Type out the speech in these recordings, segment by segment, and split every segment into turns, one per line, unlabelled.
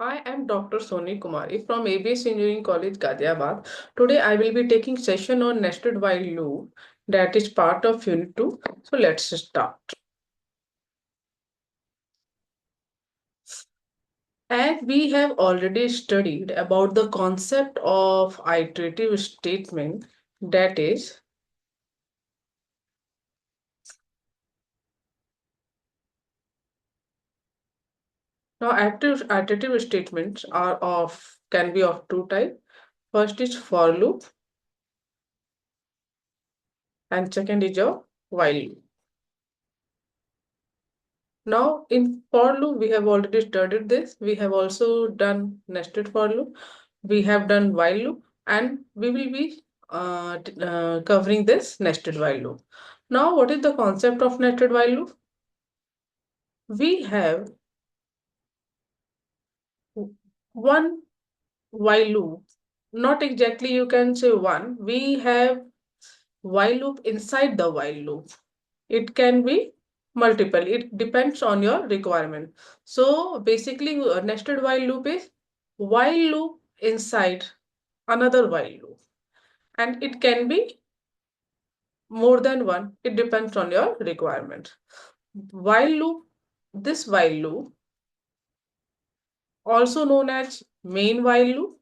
I am Dr. Soni Kumari from ABES Engineering College, Ghaziabad. Today I will be taking session on nested while loop that is part of Unit 2. So let's start. As we have already studied about the concept of iterative statement, that is, now iterative statements can be of two types. First is for loop and second is a while loop. Now in for loop, we have already studied this. We have also done nested for loop. We have done while loop and we will be covering this nested while loop. Now, what is the concept of nested while loop? We have one while loop. Not exactly you can say one. We have while loop inside the while loop. It can be multiple. It depends on your requirement. So basically, a nested while loop is while loop inside another while loop, and it can be more than one. It depends on your requirement. While loop, this while loop, also known as main while loop,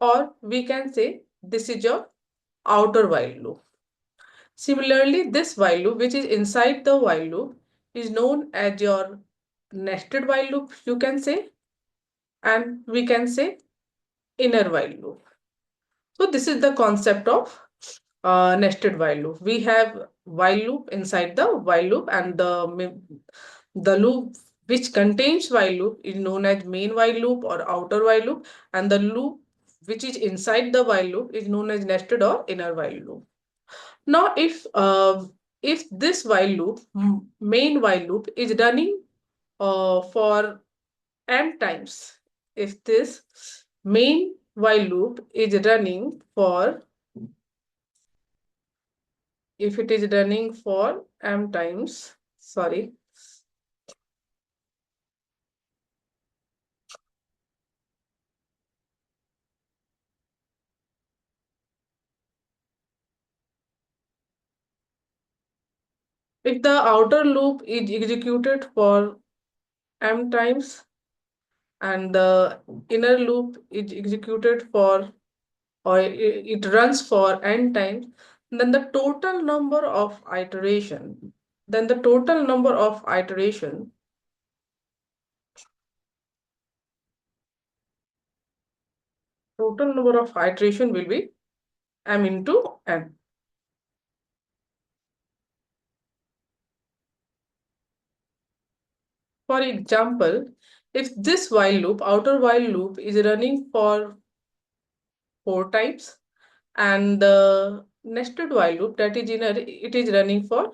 or we can say this is your outer while loop. Similarly, this while loop, which is inside the while loop, is known as your nested while loop, you can say, and we can say inner while loop. So this is the concept of nested while loop. We have while loop inside the while loop, and the loop which contains while loop is known as main while loop or outer while loop, and the loop which is inside the while loop is known as nested or inner while loop. Now, if this while loop, main while loop, is running for m times, if this main while loop is running for, if it is running for m times, sorry, if the outer loop is executed for m times and the inner loop is executed for, or it runs for n times, then the total number of iteration, then the total number of iteration total number of iteration will be m into n. For example, if this while loop, outer while loop, is running for 4 times and the nested while loop, that is inner, it is running for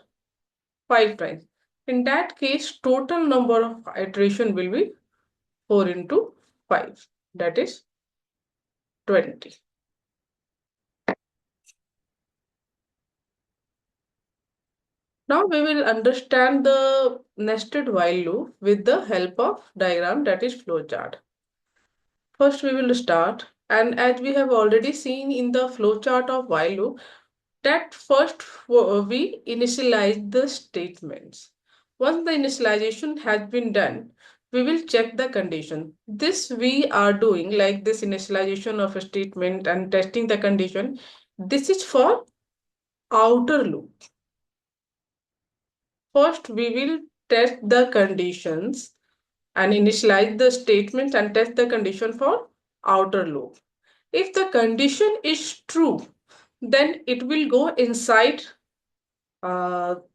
5 times. In that case, total number of iteration will be 4 into 5, that is 20. Now we will understand the nested while loop with the help of diagram, that is flowchart. First we will start, and as we have already seen in the flowchart of while loop, that first we initialize the statements. Once the initialization has been done, we will check the condition. This we are doing like this initialization of a statement and testing the condition. This is for outer loop. First, we will test the conditions and initialize the statements and test the condition for outer loop. If the condition is true, then it will go inside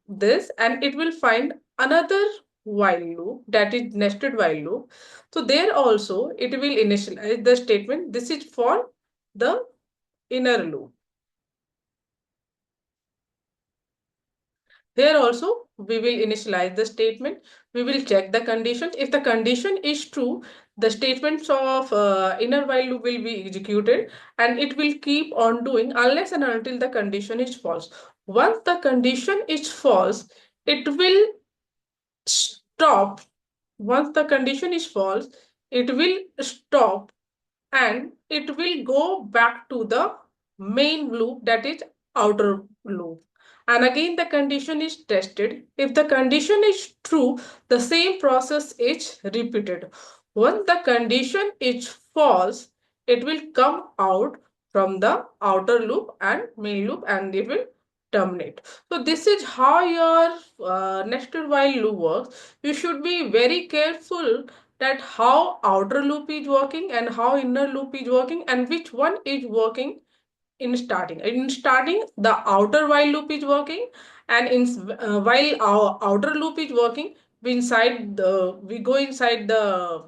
this and it will find another while loop, that is nested while loop. So there also it will initialize the statement. This is for the inner loop. Here also we will initialize the statement. We will check the condition. If the condition is true, the statements of inner while loop will be executed and it will keep on doing unless and until the condition is false. Once the condition is false, it will stop. Once the condition is false, it will stop and it will go back to the main loop, that is outer loop. And again the condition is tested. If the condition is true, the same process is repeated. Once the condition is false, it will come out from the outer loop and main loop and it will terminate. So this is how your nested while loop works. You should be very careful that how outer loop is working and how inner loop is working and which one is working in starting. In starting, the outer while loop is working, and in while our outer loop is working, we go inside the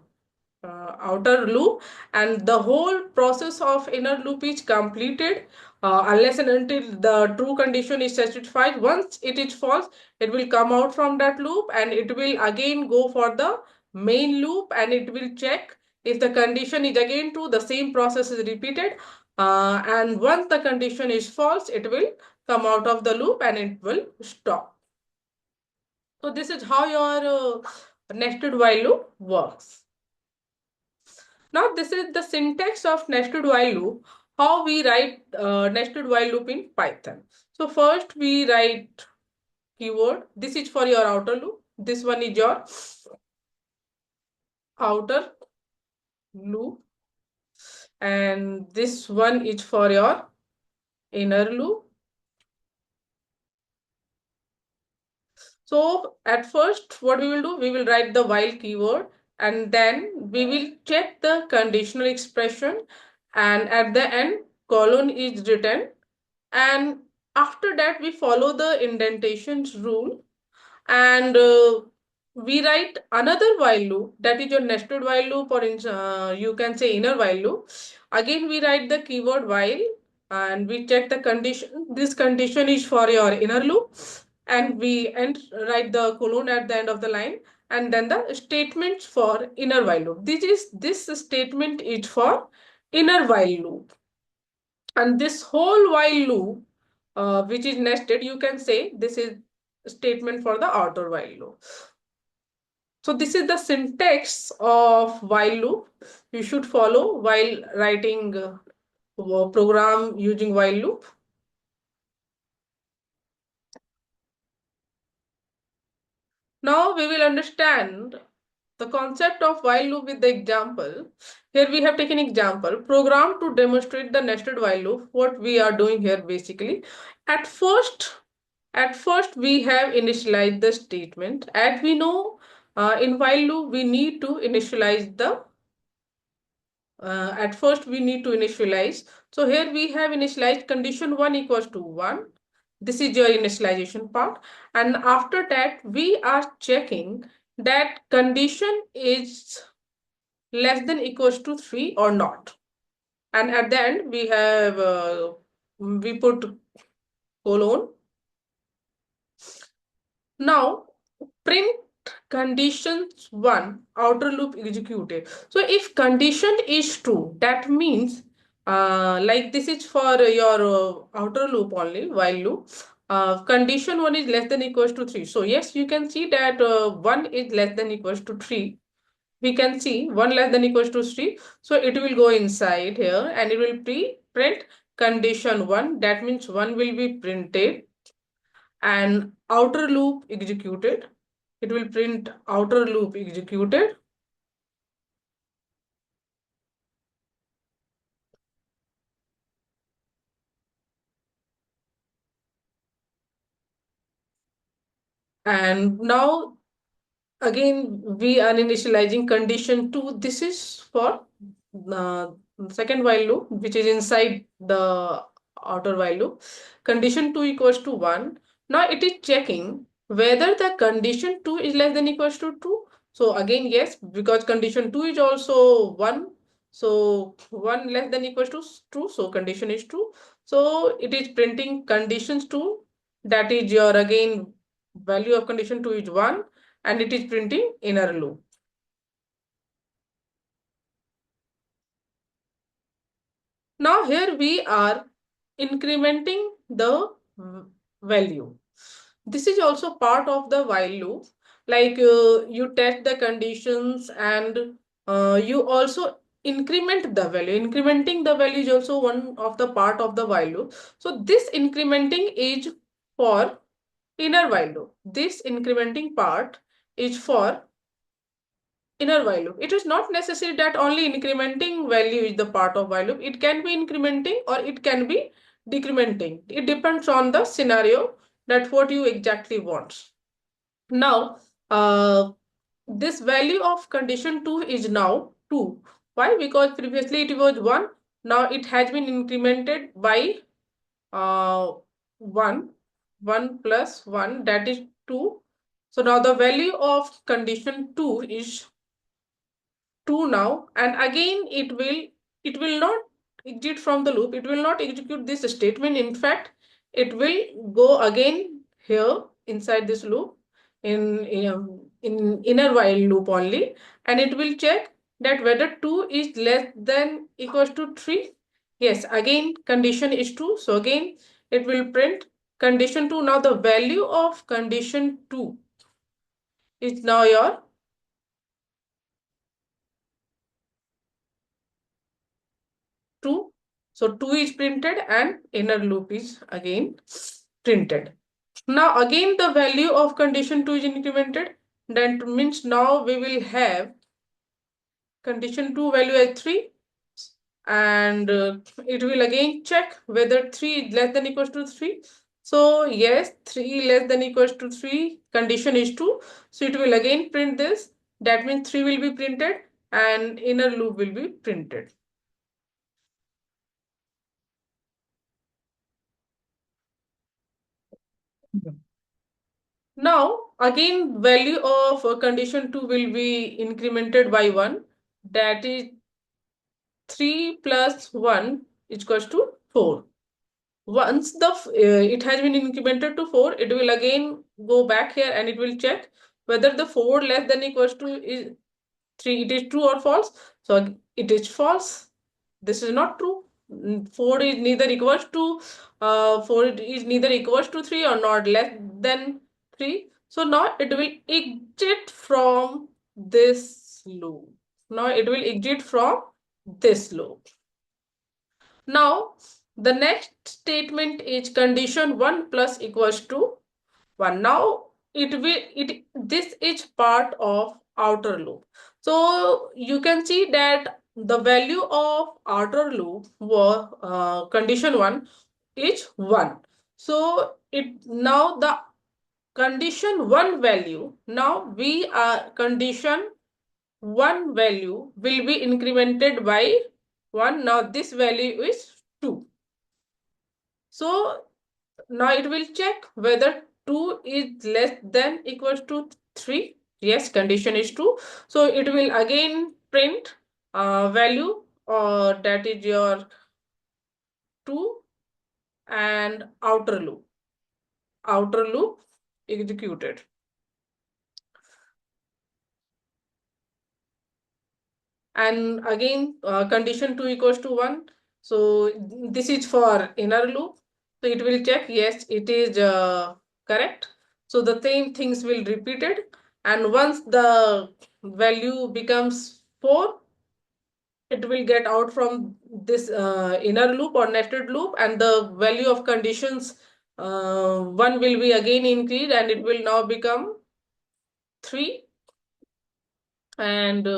outer loop, and the whole process of inner loop is completed unless and until the true condition is satisfied. Once it is false, it will come out from that loop and it will again go for the main loop and it will check if the condition is again true, the same process is repeated, and once the condition is false, it will come out of the loop and it will stop. So this is how your nested while loop works. Now this is the syntax of nested while loop, how we write nested while loop in Python. So first we write keyword. This is for your outer loop. This one is your outer loop. And this one is for your inner loop. So at first what we will do, we will write the while keyword and then we will check the conditional expression, and at the end colon is written, and after that we follow the indentations rule, and we write another while loop, that is your nested while loop, or you can say inner while loop. Again we write the keyword while and we check the condition. This condition is for your inner loop, and we write the colon at the end of the line, and then the statements for inner while loop. This statement is for inner while loop, and this whole while loop which is nested, you can say this is statement for the outer while loop. So this is the syntax of while loop you should follow while writing a program using while loop. Now we will understand the concept of while loop with the example. Here we have taken example program to demonstrate the nested while loop. What we are doing here basically, at first we have initialized the statement. As we know, in while loop we need to initialize the at first we need to initialize. So here we have initialized condition 1 equals to 1. This is your initialization part, and after that we are checking that condition is less than equals to 3 or not, and at the end we have we put colon. Now print conditions 1 outer loop executed. So if condition is true, that means like this is for your outer loop only, while loop. Condition 1 is less than equals to 3. So yes, you can see that 1 is less than equals to 3. We can see 1 less than equals to 3. So it will go inside here and it will print condition 1. That means 1 will be printed and outer loop executed. It will print outer loop executed. And now again we are initializing condition 2. This is for the second while loop which is inside the outer while loop. Condition 2 equals to 1. Now it is checking whether the condition 2 is less than equals to 2. So again yes, because condition 2 is also 1. So 1 less than equals to true. So condition is true. So it is printing conditions 2. That is your again value of condition 2 is 1 and it is printing inner loop. Now here we are incrementing the value. This is also part of the while loop. Like you test the conditions and you also increment the value. Incrementing the value is also one of the part of the while loop. So this incrementing is for inner while loop. This incrementing part is for inner while loop. It is not necessary that only incrementing value is the part of while loop. It can be incrementing or it can be decrementing. It depends on the scenario that what you exactly want. Now, this value of condition 2 is now 2. Why? Because previously it was 1. Now it has been incremented by uh, 1. 1 plus 1, that is 2. So now the value of condition 2 is 2 now, and again it will not exit from the loop. It will not execute this statement. In fact, it will go again here inside this loop in inner while loop only, and it will check that whether 2 is less than equals to 3. Yes, again condition is 2, so again it will print condition 2. Now the value of condition 2 is now your 2. So 2 is printed and inner loop is again printed. Now again the value of condition 2 is incremented. That means now we will have condition 2 value as 3, and it will again check whether 3 is less than equals to 3. So yes, 3 less than equals to 3, condition is 2. So it will again print this. That means 3 will be printed and inner loop will be printed. Now, again, value of condition 2 will be incremented by 1. That is 3 plus 1 is equals to 4. Once it has been incremented to 4, it will again go back here and it will check whether the 4 less than equals to is 3, it is true or false. So it is false. This is not true. 4 is neither equals to 4 is neither equals to 3 or not less than 3. So now it will exit from this loop. Now it will exit from this loop. Now the next statement is condition 1 plus equals to 1. Now this is part of outer loop. So you can see that the value of outer loop was condition 1 is 1. So it now the condition 1 value, now we are condition 1 value will be incremented by 1. Now this value is 2. So now it will check whether 2 is less than equals to 3. Yes, condition is true. So it will again print value, or that is your 2 and outer loop. Outer loop executed. And again condition 2 equals to 1. So this is for inner loop. So it will check, yes, it is correct. So the same things will repeated, and once the value becomes 4, it will get out from this inner loop or nested loop, and the value of conditions 1 will be again increased, and it will now become 3. And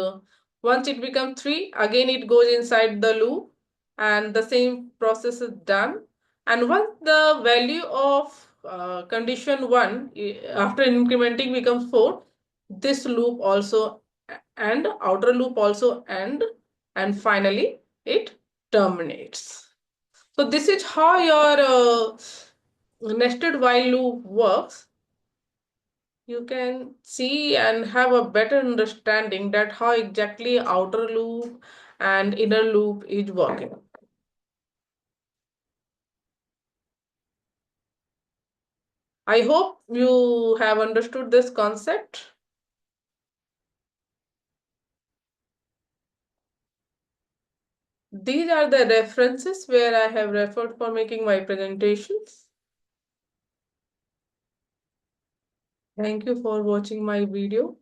once it becomes 3, again it goes inside the loop and the same process is done. And once the value of condition 1 after incrementing becomes 4, this loop also and outer loop also end, and finally it terminates. So this is how your nested while loop works. You can see and have a better understanding that how exactly outer loop and inner loop is working. I hope you have understood this concept. These are the references where I have referred for making my presentations. Thank you for watching my video.